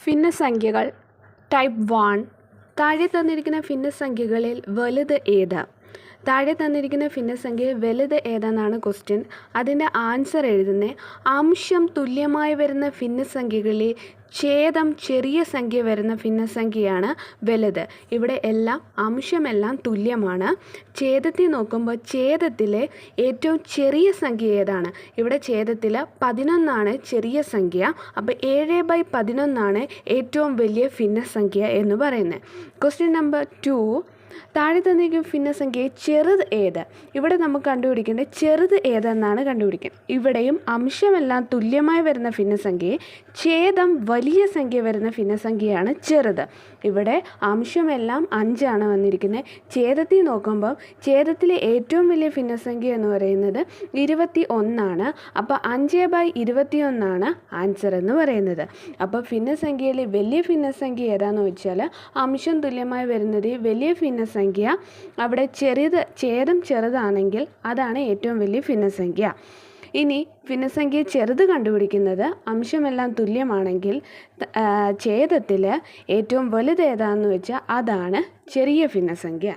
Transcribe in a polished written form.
ഭിന്നസംഖ്യകൾ type 1. താഴെ തന്നിരിക്കുന്ന ഭിന്നസംഖ്യകളിൽ വലുത് ഏത്? താഴെ തന്നിരിക്കുന്ന ഭിന്നസംഖ്യയിൽ വലുത് ഏതെന്നാണ് ക്വസ്റ്റ്യൻ. അതിൻ്റെ ആൻസർ എഴുതുന്നത് അംശം തുല്യമായി വരുന്ന ഭിന്നസംഖ്യകളിൽ ഛേദം ചെറിയ സംഖ്യ വരുന്ന ഭിന്നസംഖ്യയാണ് വലുത്. ഇവിടെ എല്ലാം അംശമെല്ലാം തുല്യമാണ്. ഛേദത്തിൽ നോക്കുമ്പോൾ ഛേദത്തിലെ ഏറ്റവും ചെറിയ സംഖ്യ ഏതാണ്? ഇവിടെ ഛേദത്തിൽ 11 ചെറിയ സംഖ്യ. അപ്പോൾ 7/11 ഏറ്റവും വലിയ ഭിന്നസംഖ്യ എന്ന് പറയുന്നത്. Question number 2. താഴെ തന്നിരിക്കുന്ന ഭിന്നസംഖ്യയിൽ ചെറുത് ഏത്? ഇവിടെ നമുക്ക് കണ്ടുപിടിക്കേണ്ടത് ചെറുത് ഏതെന്നാണ് കണ്ടുപിടിക്കുന്നത്. ഇവിടെയും അംശമെല്ലാം തുല്യമായി വരുന്ന ഭിന്നസംഖ്യയെ ഛേദം വലിയ സംഖ്യ വരുന്ന ഭിന്നസംഖ്യയാണ് ചെറുത്. ഇവിടെ അംശമെല്ലാം 5 വന്നിരിക്കുന്നത്. ഛേദത്തിൽ നോക്കുമ്പോൾ ഛേദത്തിലെ ഏറ്റവും വലിയ ഭിന്നസംഖ്യ എന്ന് പറയുന്നത് 21. അപ്പോൾ 5/21 ആൻസർ എന്ന് പറയുന്നത്. അപ്പോൾ ഭിന്നസംഖ്യയിലെ വലിയ ഭിന്നസംഖ്യ ഏതാണെന്ന് വെച്ചാൽ അംശം തുല്യമായി വരുന്നത് വലിയ ഭിന്നസംഖ്യ. അവിടെ ഛേദം ചെറുതാണെങ്കിൽ അതാണ് ഏറ്റവും വലിയ ഭിന്നസംഖ്യ. ഇനി ഭിന്നസംഖ്യ ചെറുത് കണ്ടുപിടിക്കുന്നത് അംശമെല്ലാം തുല്യമാണെങ്കിൽ ഛേദത്തിൽ ഏറ്റവും വലുത് ഏതാണെന്ന് വെച്ചാൽ അതാണ് ചെറിയ ഭിന്നസംഖ്യ.